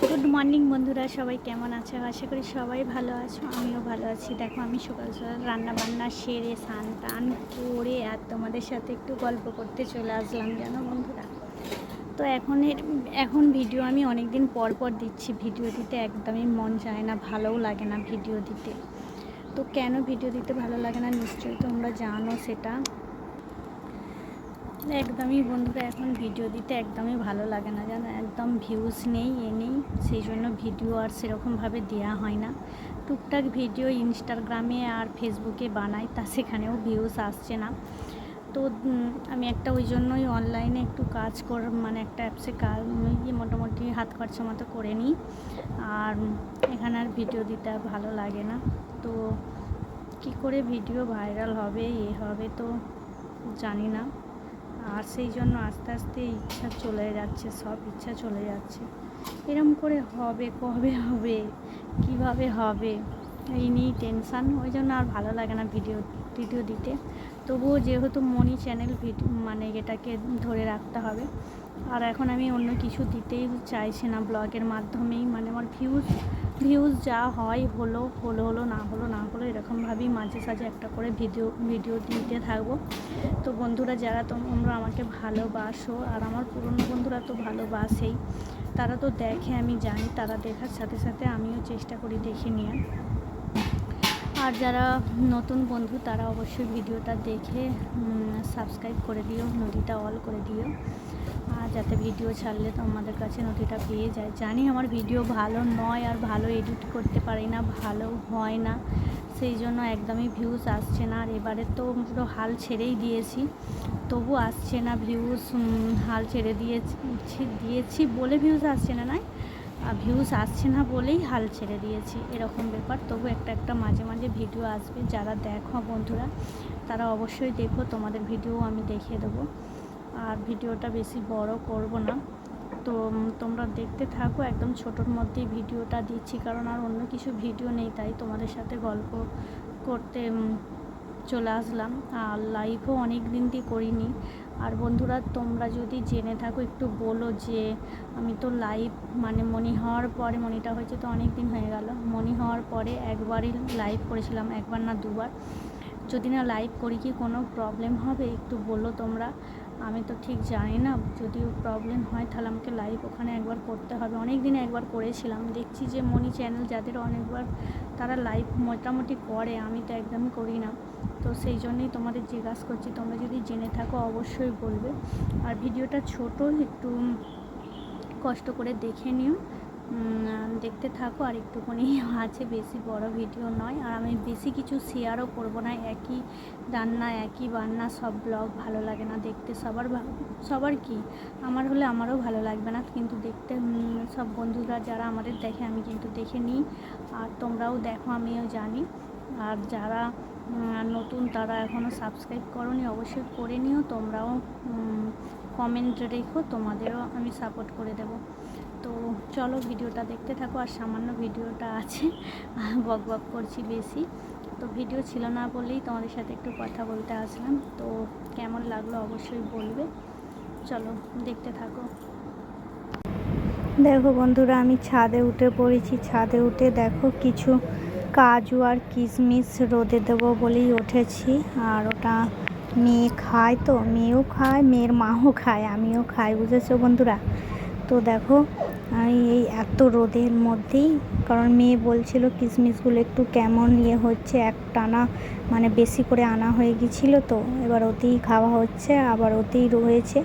Good morning বন্ধুরা, সবাই কেমন আছো? আশা করি সবাই ভালো আছো, আমিও ভালো আছি। দেখো আমি সকাল সকাল রান্না বান্না সেরে স্নান টান করে আর তোমাদের সাথে একটু গল্প করতে চলে আসলাম, জানো বন্ধুরা। তো এখন ভিডিও আমি অনেক দিন পর পর দিচ্ছি। ভিডিও দিতে একদমই মন চায় না, ভালোও লাগে না ভিডিও দিতে। তো কেন ভিডিও দিতে ভালো লাগে না নিশ্চয়ই তোমরা জানো সেটা। একদমই বন্ধুরা, এখন ভিডিও দিতে একদমই ভালো লাগে না, জানো। একদম ভিউজ নেই, নেই, সেই জন্য ভিডিও আর সেরকমভাবে দেওয়া হয় না। টুকটাক ভিডিও ইনস্টাগ্রামে আর ফেসবুকে বানাই, তা সেখানেও ভিউজ আসছে না। তো আমি একটা ওই জন্যই অনলাইনে একটু কাজ মানে একটা অ্যাপসে কাজ মোটামুটি হাত খরচা মতো করে নিই। আর এখানে আর ভিডিও দিতে আর ভালো লাগে না। তো কি করে ভিডিও ভাইরাল হবে হবে তো জানি না। আর সেই জন্য আস্তে আস্তে ইচ্ছা চলে যাচ্ছে, সব ইচ্ছা চলে যাচ্ছে। এরম করে হবে, কবে হবে, কিভাবে হবে, এই নিয়েই টেনশান। ওই জন্য আর ভালো লাগে না ভিডিও দিতে। তবুও যেহেতু মনি চ্যানেল মানে এটাকে ধরে রাখতে হবে। আর এখন আমি অন্য কিছু দিতেই চাইছি না, ব্লগের মাধ্যমেই মানে আমার ভিউজ যা হয় হলো, না হলো এরকমভাবেই মাঝে সাঝে একটা করে ভিডিও দিতে থাকবো। তো বন্ধুরা, যারা তোমরা আমাকে ভালোবাসো আর আমার পুরনো বন্ধুরা তো ভালোবাসেই, তারা তো দেখে, আমি জানি। তারা দেখার সাথে সাথে আমিও চেষ্টা করি দেখে নিয়ে। আর যারা নতুন বন্ধু তারা অবশ্যই ভিডিওটা দেখে সাবস্ক্রাইব করে দিও, নোটিটা অল করে দিও, আর যাতে ভিডিও ছাড়লে তো আমাদের কাছে নোটিটা পেয়ে যায়। জানি আমার ভিডিও ভালো নয়, আর ভালো এডিট করতে পারি না, ভালো হয় না, সেই জন্য একদমই ভিউজ আসছে না। আর এবারে তো পুরো হাল ছেড়েই দিয়েছি, তবু আসছে না ভিউজ। হাল ছেড়ে দিয়েছি বলে ভিউজ আসছে না, নয়, ভিউজ আসছে না বলেই হাল ছেড়ে দিয়েছি, এরকম ব্যাপার। তবু একটা মাঝে মাঝে ভিডিও আসবে। যারা দেখো বন্ধুরা, তারা অবশ্যই দেখো, তোমাদের ভিডিও আমি দেখিয়ে দেবো। আর ভিডিওটা বেশি বড় করব না, তো তোমরা দেখতে থাকো। একদম ছোটোর মধ্যেই ভিডিওটা দিচ্ছি, কারণ আর অন্য কিছু ভিডিও নেই, তাই তোমাদের সাথে গল্প করতে চলে আসলাম। আর লাইভও অনেক দিন দিয়ে করিনি। আর বন্ধুরা, তোমরা যদি জেনে থাকো একটু বলো যে আমি তো লাইভ মানে মনি হওয়ার পরে, মনিটা হয়েছে তো অনেক দিন হয়ে গেল, মনি হওয়ার পরে একবারই লাইভ করেছিলাম, একবার না দুবার। যদি না লাইভ করি কি কোনো প্রবলেম হবে একটু বলো তোমরা, আমি তো ঠিক জানি না। যদিও প্রবলেম হয় তাহলে আমাকে লাইভ ওখানে একবার করতে হবে। অনেক দিনে একবার করেছিলাম, দেখছি যে মনি চ্যানেল যাদের অনেকবার, তারা লাইভ মোটামুটি করে, আমি তো একদমই করি না। তো সেই জন্যই তোমাদের জিজ্ঞাসা করছি, তোমরা যদি জেনে থাকো অবশ্যই বলবে। আর ভিডিওটা ছোট, একটু কষ্ট করে দেখে নিও, দেখতে থাকো। আর একটুখানি আছে, বেশি বড় ভিডিও নয়। আর আমি বেশি কিছু শেয়ারও করব না, একই রান্না একই বান্না, সব ব্লগ ভালো লাগে না দেখতে। সবার কি, আমার হলে আমারও ভালো লাগবে না, কিন্তু দেখতে সব বন্ধুরা যারা আমাদের দেখে, আমি কিন্তু দেখে নিই। আর তোমরাও দেখো, আমিও জানি। আর যারা নতুন, তারা এখনও সাবস্ক্রাইব করোনি, অবশ্যই করে নিও। তোমরাও কমেন্ট রেখো, তোমাদেরও আমি সাপোর্ট করে দেব। তো চলো ভিডিওটা দেখতে থাকো। আর সামান্য ভিডিওটা আছে, বক বক করছি বেশি, তো ভিডিও ছিল না বলেই তোমাদের সাথে একটু কথা বলতে আসলাম। তো কেমন লাগলো অবশ্যই বলবে। চলো দেখতে থাকো। দেখো বন্ধুরা, আমি ছাদে উঠে পড়েছি। ছাদে উঠে দেখো কিছু কাজু আর কিশমিশ রোদে দেবো বলেই উঠেছি। আর ওটা মেয়ে খায়, তো মেয়েও খায়, মেয়ের মাও খায়, আমিও খাই, বুঝেছো বন্ধুরা। তো দেখো আমি এই এত রোদের মধ্যেই, কারণ মেয়ে বলছিল কিশমিশগুলো একটু কেমন হচ্ছে, একটানা মানে বেশি করে আনা হয়ে গেছিলো, তো এবার ওতেই খাওয়া হচ্ছে, আবার ওতেই রয়েছে।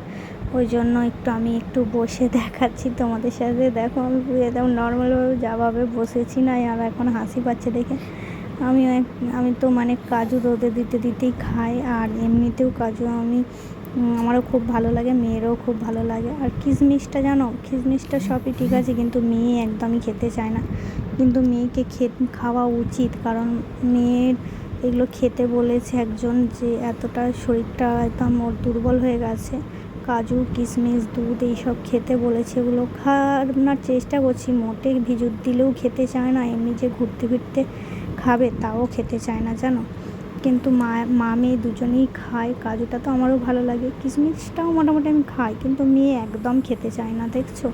ওই জন্য আমি একটু বসে দেখাচ্ছি তোমাদের সাথে। দেখো আমি একদম নর্মালভাবে যাভাবে বসেছি না, আর এখন হাসি পাচ্ছে দেখে। আমি তো মানে কাজু রোদে দিতেই খাই। আর এমনিতেও কাজু আমারও খুব ভালো লাগে, মেয়েরও খুব ভালো লাগে। আর কিশমিশটা জানো, কিশমিশটা সবই ঠিক আছে, কিন্তু মেয়ে একদমই খেতে চায় না। কিন্তু মেয়েকে খাওয়া উচিত, কারণ মেয়ের এগুলো খেতে বলেছে একজন, যে এতটা শরীরটা একদম ওর দুর্বল হয়ে গেছে। কাজু কিশমিশ দুধ এইসব খেতে বলেছে, এগুলো খাওয়ার চেষ্টা করছি। মোটে ভিজুত দিলেও খেতে চায় না, এমনি যে ঘুরতে ফিরতে খাবে তাও খেতে চায় না, জানো। কিন্তু মা মেয়ে দুজনেই খায়। কাজুটা তো আমারও ভালো লাগে, কিশমিশটাও মোটামুটি আমি খাই, কিন্তু মেয়ে একদম খেতে চায় না। দেখছো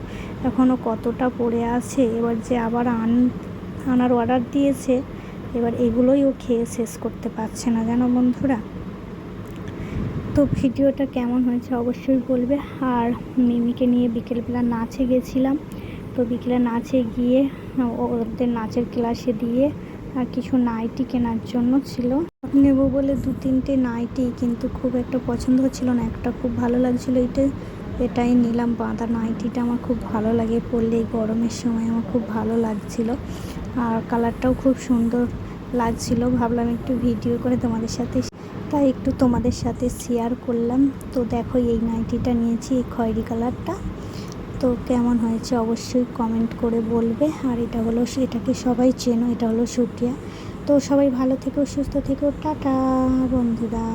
এখনও কতটা পড়ে আছে। এবার যে আবার আনার অর্ডার দিয়েছে, এবার এগুলোই ও খেয়ে শেষ করতে পারছে না, জানো বন্ধুরা। তো ভিডিওটা কেমন হয়েছে অবশ্যই বলবে। আর মিমিকে নিয়ে বিকেলবেলা নাচে গেছিলাম। তো বিকেলে নাচে গিয়ে ওদের নাচের ক্লাসে দিয়ে আর কিছু নাইটি কেনার জন্য ছিল, নেবো বলে 2-3টে নাইটি, কিন্তু খুব একটা পছন্দ হচ্ছিল না। একটা খুব ভালো লাগছিলো, এটাই নিলাম। বাঁধা নাইটিটা আমার খুব ভালো লাগে পরলে, এই গরমের সময় আমার খুব ভালো লাগছিল। আর কালারটাও খুব সুন্দর লাগছিল। ভাবলাম একটু ভিডিও করে তোমাদের সাথে, তাই একটু তোমাদের সাথে শেয়ার করলাম। তো দেখো এই নাইটিটা নিয়েছি, এই খয়েরি কালারটা। তো কেমন হয়েছে অবশ্যই কমেন্ট করে বলবে। আর এটাকে সবাই চেনো, এটা হলো সুপ্রিয়া। তো সবাই ভালো থেকো, সুস্থ থেকো, টাটা বন্ধুরা।